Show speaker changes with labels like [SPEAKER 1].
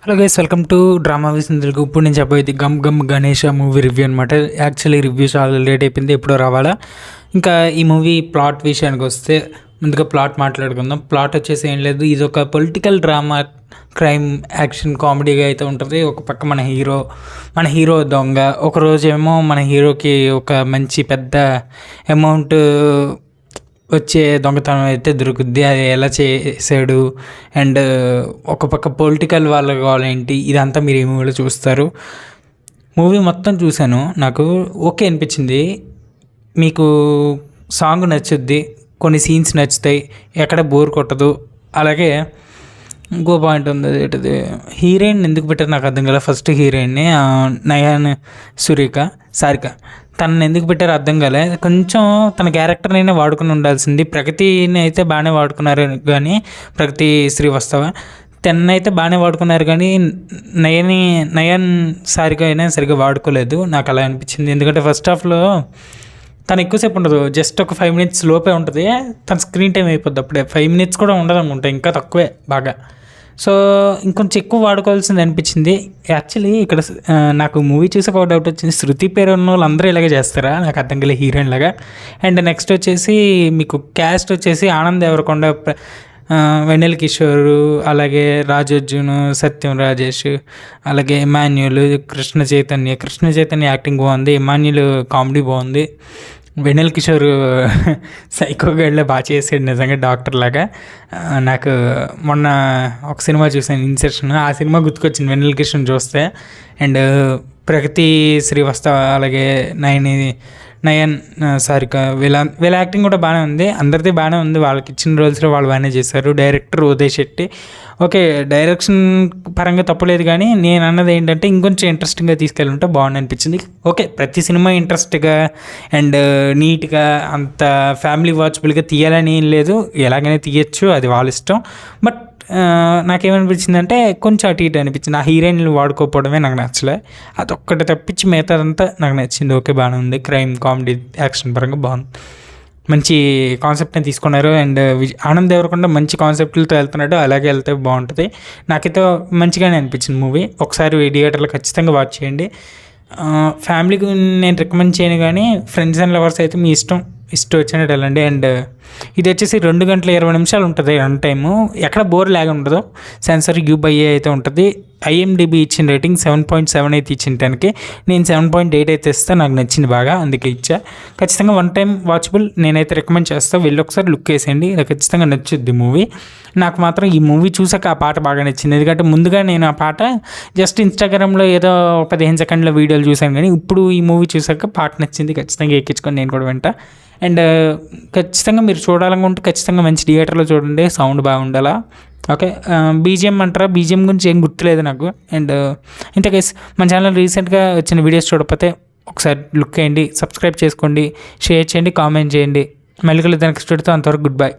[SPEAKER 1] Hello guys, welcome to drama vision Telugu. ఇప్పుడు నేను చెప్పేది గమ్ గమ్ గణేష మూవీ రివ్యూ అనమాట. యాక్చువల్లీ రివ్యూ చాలా లేట్ అయిపోయింది, ఎప్పుడో రావాలా. ఇంకా ఈ మూవీ ప్లాట్ విషయానికి వస్తే ముందుగా ప్లాట్ మాట్లాడుకుందాం. ప్లాట్ వచ్చేసి ఏం లేదు, ఇది ఒక పొలిటికల్ డ్రామా, క్రైమ్, యాక్షన్, కామెడీగా అయితే ఉంటుంది. ఒక పక్క మన హీరో దొంగ. ఒకరోజేమో మన హీరోకి ఒక మంచి పెద్ద అమౌంట్ వచ్చే దొంగతనం అయితే దొరుకుద్ది. అది ఎలా చేసాడు అండ్ ఒక పక్క పొలిటికల్ వాళ్ళు కావాలేంటి, ఇదంతా మీరు ఈ మూవీలో చూస్తారు. మూవీ మొత్తం చూశాను, నాకు ఓకే అనిపించింది. మీకు సాంగ్ నచ్చుద్ది, కొన్ని సీన్స్ నచ్చుతాయి, ఎక్కడ బోర్ కొట్టదు. అలాగే ఇంకో పాయింట్ ఉంది, ఏంటిది, హీరోయిన్ ఎందుకు పెట్టారు నాకు అర్థం కాలే. ఫస్ట్ హీరోయిన్ని నయన్ సారిక తనని ఎందుకు పెట్టారో అర్థం కాలే. కొంచెం తన క్యారెక్టర్నైనా వాడుకుని ఉండాల్సింది. ప్రగతిని అయితే బాగానే వాడుకున్నారు, కానీ ప్రగతి శ్రీవస్తవ అయితే బాగానే వాడుకున్నారు, కానీ నయన్ సారిక అయినా సరిగ్గా వాడుకోలేదు. నాకు అలా అనిపించింది. ఎందుకంటే ఫస్ట్ హాఫ్లో తను ఎక్కువసేపు ఉండదు, జస్ట్ ఒక 5 minutes లోపే ఉంటుంది. తన స్క్రీన్ టైం అయిపోద్ది అప్పుడే. 5 minutes కూడా ఉండదు అనుకుంటా, ఇంకా తక్కువే బాగా. సో ఇంకొంచెం ఎక్కువ వాడుకోవాల్సింది అనిపించింది. యాక్చువల్లీ ఇక్కడ నాకు మూవీ చూసాక ఒక డౌట్ వచ్చింది, శృతి పేరు ఉన్న వాళ్ళు అందరూ ఇలాగే చేస్తారా, నాకు అర్థం కాలే, హీరోయిన్ లాగా. అండ్ నెక్స్ట్ వచ్చేసి మీకు క్యాస్ట్ వచ్చేసి ఆనంద్ దేవరకొండ, వెన్నెల కిషోర్, అలాగే రాజర్జున్, సత్యం రాజేష్, అలాగే ఇమాన్యుల్, కృష్ణ చైతన్య యాక్టింగ్ బాగుంది. ఇమాన్యుల్ కామెడీ బాగుంది. వెన్నెల కిషోర్ సైకో గైడ్లో బాగా చేసాడు నిజంగా, డాక్టర్ లాగా. నాకు మొన్న ఒక సినిమా చూసాను, ఇన్సెప్షన్, ఆ సినిమా గుర్తుకొచ్చింది వెన్నెల కిషోర్ చూస్తే. అండ్ ప్రగతి శ్రీవస్తవ, అలాగే నయన్ సారిక, వీళ్ళ యాక్టింగ్ కూడా బాగానే ఉంది. అందరిది బాగానే ఉంది, వాళ్ళకి ఇచ్చిన రోల్స్లో వాళ్ళు బాగానే చేశారు. Director Uday Shetty okay, direction పరంగా తప్పలేదు, కానీ నేను అన్నది ఏంటంటే ఇంకొంచెం ఇంట్రెస్టింగ్గా తీసుకెళ్ళుంటే బాగుంది అనిపించింది. ఓకే, ప్రతి సినిమా ఇంట్రెస్ట్గా అండ్ నీట్గా అంత ఫ్యామిలీ వాచబుల్గా తీయాలని ఏం లేదు, ఎలాగైనా తీయచ్చు, అది వాళ్ళ ఇష్టం. బట్ నాకేమనిపించిందంటే కొంచెం అటు ఇటు అనిపించింది. ఆ హీరోయిన్లు వాడుకోకపోవడమే నాకు నచ్చలే. అదొక్కటి తప్పించి మిగతాదంతా నాకు నచ్చింది. ఓకే, బాగానే ఉంది. క్రైమ్, కామెడీ, యాక్షన్ పరంగా బాగుంది. మంచి కాన్సెప్ట్ని తీసుకున్నారు. అండ్ ఆనంద్ దేవరకొండ మంచి కాన్సెప్ట్లతో వెళ్తున్నాడు, అలాగే వెళ్తే బాగుంటుంది. నాకైతే మంచిగానే అనిపించింది మూవీ. ఒకసారి థియేటర్లో ఖచ్చితంగా వాచ్ చేయండి. ఫ్యామిలీకి నేను రికమెండ్ చేయను, కానీ ఫ్రెండ్స్ అండ్ లవర్స్ అయితే మీ ఇష్టం వచ్చినట్టు వెళ్ళండి. అండ్ ఇది వచ్చేసి 2 గంటల 20 నిమిషాలు ఉంటుంది రన్ టైము. ఎక్కడ బోర్ లాగా ఉండదు. సెన్సార్ UA అయితే ఉంటుంది. IMDb ఇచ్చిన రేటింగ్ 7.7 అయితే ఇచ్చింది 10కి. నేను 7.8 అయితే ఇస్తే నాకు నచ్చింది బాగా, అందుకే ఇచ్చా. ఖచ్చితంగా 1 time వాచబుల్, నేనైతే రికమెండ్ చేస్తాను. వెళ్ళి ఒకసారి లుక్ వేసేయండి, నాకు ఖచ్చితంగా నచ్చుద్ది మూవీ. నాకు మాత్రం ఈ మూవీ చూసాక ఆ పాట బాగా నచ్చింది. ఎందుకంటే ముందుగా నేను ఆ పాట జస్ట్ ఇన్స్టాగ్రామ్లో ఏదో 15 సెకండ్ల వీడియోలు చూశాను, కానీ ఇప్పుడు ఈ మూవీ చూసాక పాట నచ్చింది. ఖచ్చితంగా ఎక్కించుకొని నేను కూడా వింటా. అండ్ ఖచ్చితంగా మీరు చూడాలనుకుంటే ఖచ్చితంగా మంచి థియేటర్లో చూడండి, సౌండ్ బాగుండాలా. ఓకే, BGM అంటారా, BGM గురించి ఏం గుర్తులేదు నాకు. అండ్ ఇంత కేసు మన ఛానల్ రీసెంట్గా వచ్చిన వీడియోస్ చూడకపోతే ఒకసారి లుక్ వేయండి, సబ్స్క్రైబ్ చేసుకోండి, షేర్ చేయండి, కామెంట్ చేయండి. మళ్ళీ నెక్స్ట్ వీడియోతో, అంతవరకు గుడ్ బై.